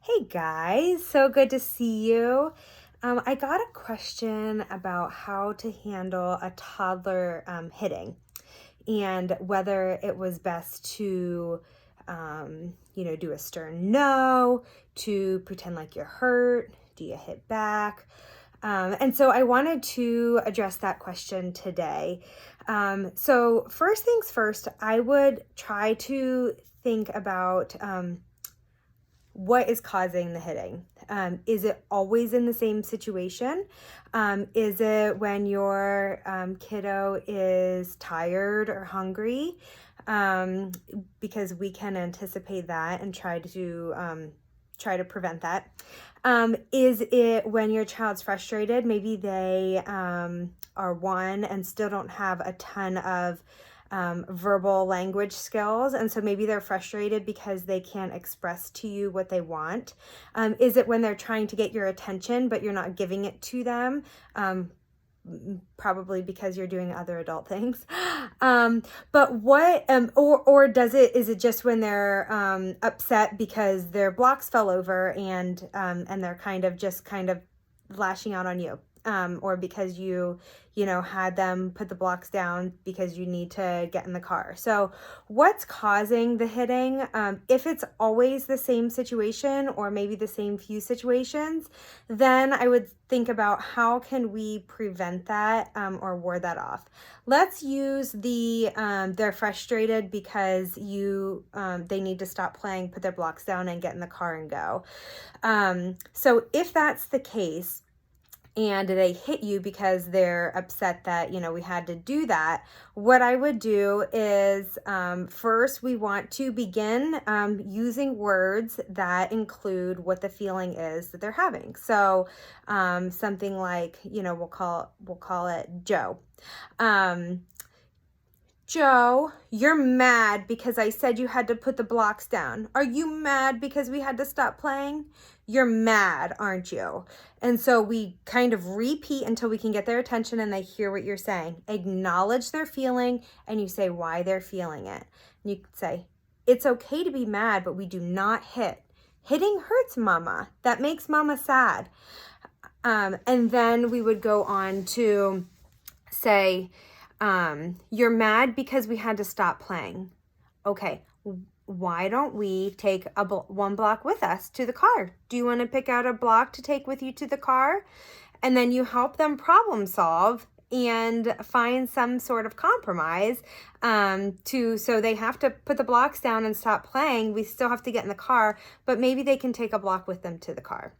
Hey guys, so good to see you. I got a question about how to handle a toddler hitting and whether it was best to, do a stern no, to pretend like you're hurt, do you hit back? And so I wanted to address that question today. So first things first, I would try to think about what is causing the hitting? Is it always in the same situation? Is it when your kiddo is tired or hungry? Because we can anticipate that and try to prevent that. Is it when your child's frustrated? Maybe they are one and still don't have a ton of verbal language skills, and so maybe they're frustrated because they can't express to you what they want. Is it when they're trying to get your attention but you're not giving it to them? Probably because you're doing other adult things. But what or is it just when they're upset because their blocks fell over and they're kind of lashing out on you? Or because you had them put the blocks down because you need to get in the car. So what's causing the hitting? If it's always the same situation or maybe the same few situations, then I would think about how can we prevent that or ward that off. Let's use they're frustrated because they need to stop playing, put their blocks down and get in the car and go. So if that's the case, and they hit you because they're upset that, we had to do that, what I would do is first we want to begin using words that include what the feeling is that they're having. So something like, we'll call it Joe. Joe, you're mad because I said you had to put the blocks down. Are you mad because we had to stop playing? You're mad, aren't you? And so we kind of repeat until we can get their attention and they hear what you're saying. Acknowledge their feeling and you say why they're feeling it. And you say, it's okay to be mad, but we do not hit. Hitting hurts mama. That makes mama sad. And then we would go on to say, you're mad because we had to stop playing. Okay, why don't we take one block with us to the car? Do you want to pick out a block to take with you to the car? And then you help them problem solve and find some sort of compromise so they have to put the blocks down and stop playing. We still have to get in the car, but maybe they can take a block with them to the car.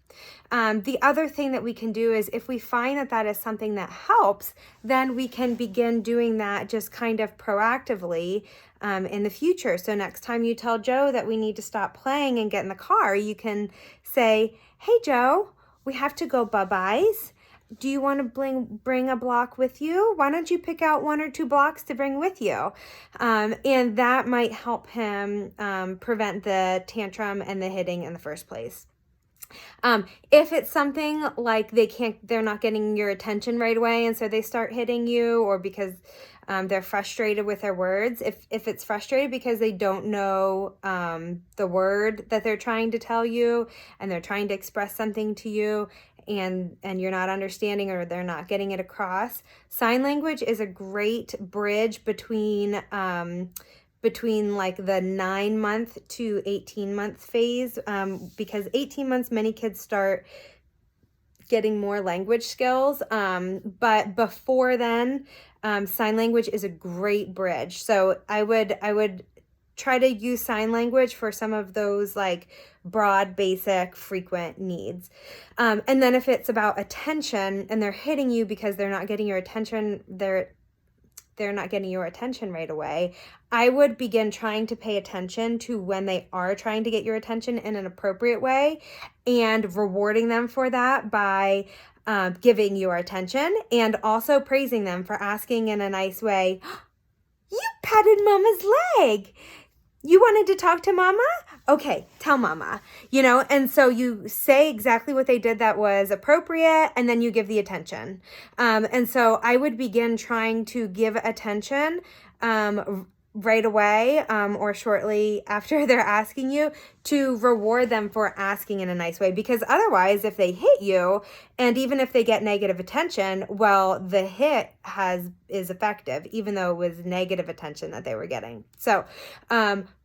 The other thing that we can do is if we find that is something that helps, then we can begin doing that just kind of proactively in the future. So next time you tell Joe that we need to stop playing and get in the car, you can say, hey Joe, we have to go bye-byes. Do you want to bring a block with you? Why don't you pick out 1 or 2 blocks to bring with you? And that might help him prevent the tantrum and the hitting in the first place. If it's something like they're not getting your attention right away and so they start hitting you, or because they're frustrated with their words, if it's frustrated because they don't know the word that they're trying to tell you and they're trying to express something to you, and you're not understanding or they're not getting it across, sign language is a great bridge between like the 9-month to 18-month phase, because 18 months many kids start getting more language skills, but before then sign language is a great bridge. So I would try to use sign language for some of those like broad, basic, frequent needs. And then if it's about attention and they're hitting you because they're not getting your attention, they're not getting your attention right away, I would begin trying to pay attention to when they are trying to get your attention in an appropriate way and rewarding them for that by giving your attention and also praising them for asking in a nice way, you patted mama's leg. You wanted to talk to mama? Okay, tell mama, and so you say exactly what they did that was appropriate, and then you give the attention. And so I would begin trying to give attention right away or shortly after they're asking you, to reward them for asking in a nice way. Because otherwise, if they hit you, and even if they get negative attention, well, the hit is effective, even though it was negative attention that they were getting. So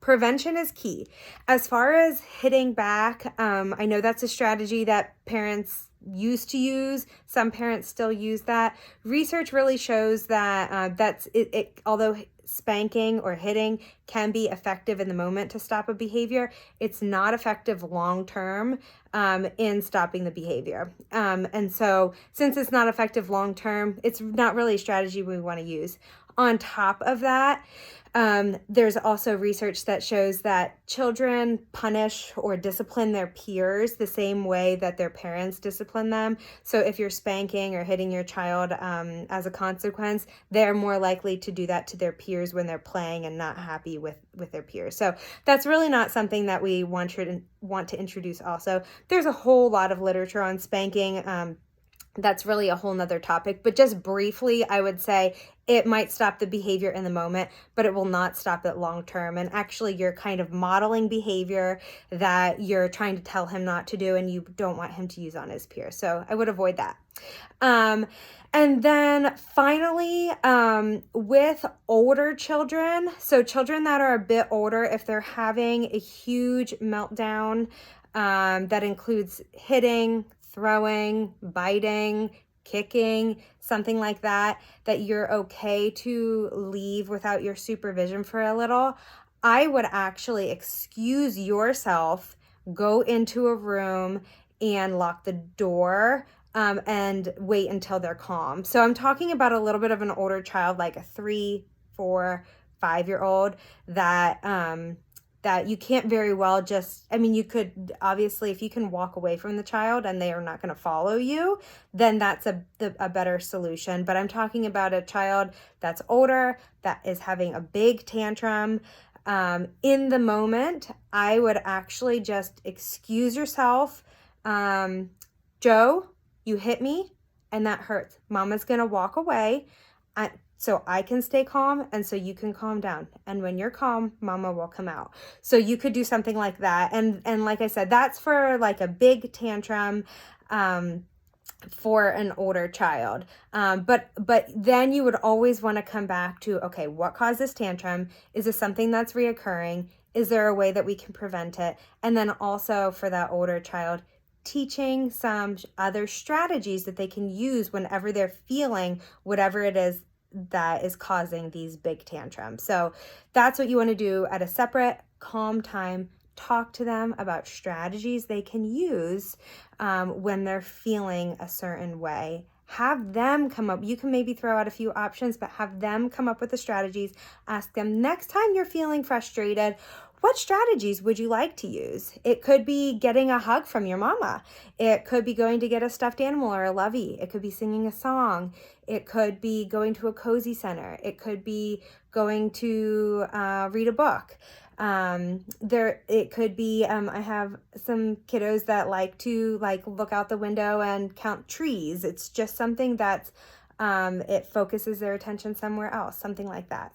prevention is key. As far as hitting back, I know that's a strategy that parents used to use. Some parents still use that. Research really shows that although spanking or hitting can be effective in the moment to stop a behavior, it's not effective long term in stopping the behavior. And so since it's not effective long term, it's not really a strategy we want to use. On top of that, there's also research that shows that children punish or discipline their peers the same way that their parents discipline them. So if you're spanking or hitting your child as a consequence, they're more likely to do that to their peers when they're playing and not happy with their peers. So that's really not something that we want to introduce also. There's a whole lot of literature on spanking. That's really a whole nother topic, but just briefly, I would say it might stop the behavior in the moment, but it will not stop it long term. And actually, you're kind of modeling behavior that you're trying to tell him not to do, and you don't want him to use on his peers. So I would avoid that. And then finally, with older children, so children that are a bit older, if they're having a huge meltdown that includes hitting, throwing, biting, kicking, something like that you're okay to leave without your supervision for a little, I would actually excuse yourself, go into a room and lock the door and wait until they're calm. So I'm talking about a little bit of an older child, like a 3, 4, 5-year-old that you can't very well you could, obviously, if you can walk away from the child and they are not going to follow you, then that's a better solution. But I'm talking about a child that's older, that is having a big tantrum. In the moment, I would actually just excuse yourself. Joe, you hit me and that hurts. Mama's going to walk away. So I can stay calm and so you can calm down. And when you're calm, Mama will come out. So you could do something like that. And like I said, that's for like a big tantrum for an older child. But then you would always want to come back to, okay, what caused this tantrum? Is this something that's reoccurring? Is there a way that we can prevent it? And then also for that older child, teaching some other strategies that they can use whenever they're feeling whatever it is that is causing these big tantrums. So that's what you want to do at a separate, calm time. Talk to them about strategies they can use when they're feeling a certain way. Have them come up. You can maybe throw out a few options, but have them come up with the strategies. Ask them, next time you're feeling frustrated, what strategies would you like to use? It could be getting a hug from your mama. It could be going to get a stuffed animal or a lovey. It could be singing a song. It could be going to a cozy center. It could be going to read a book. It could be, I have some kiddos that like to look out the window and count trees. It's just something that's, it focuses their attention somewhere else, something like that.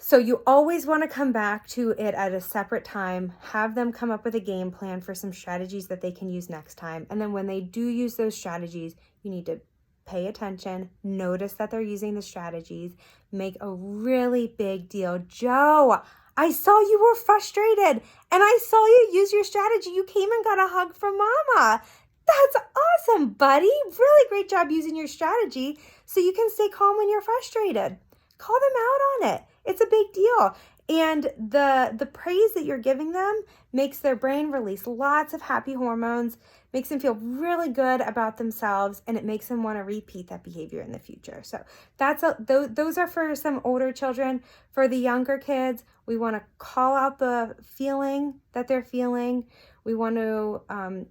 So you always want to come back to it at a separate time, have them come up with a game plan for some strategies that they can use next time. And then when they do use those strategies, you need to pay attention, notice that they're using the strategies, make a really big deal. Joe, I saw you were frustrated and I saw you use your strategy. You came and got a hug from Mama. That's awesome, buddy. Really great job using your strategy so you can stay calm when you're frustrated. Call them out on it. It's a big deal. And the praise that you're giving them makes their brain release lots of happy hormones, makes them feel really good about themselves, and it makes them want to repeat that behavior in the future. So those are for some older children. For the younger kids, we want to call out the feeling that they're feeling. We want to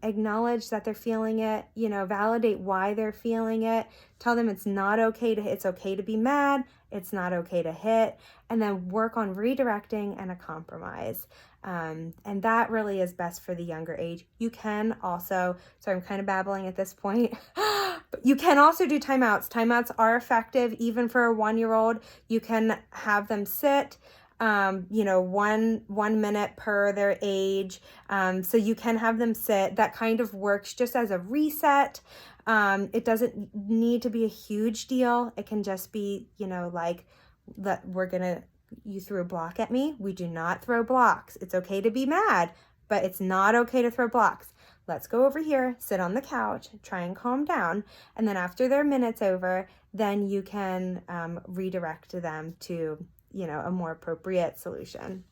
acknowledge that they're feeling it, validate why they're feeling it, tell them it's okay to be mad, it's not okay to hit, and then work on redirecting and a compromise. And that really is best for the younger age. You can also, so I'm kind of babbling at this point, But you can also do timeouts. Timeouts are effective even for a 1-year-old. You can have them sit, you know, one minute per their age. So you can have them sit. That kind of works just as a reset. It doesn't need to be a huge deal. It can just be, you know, like that you threw a block at me. We do not throw blocks. It's okay to be mad, but it's not okay to throw blocks. Let's go over here, sit on the couch, try and calm down. And then after their minute's over, then you can redirect them to, you know, a more appropriate solution.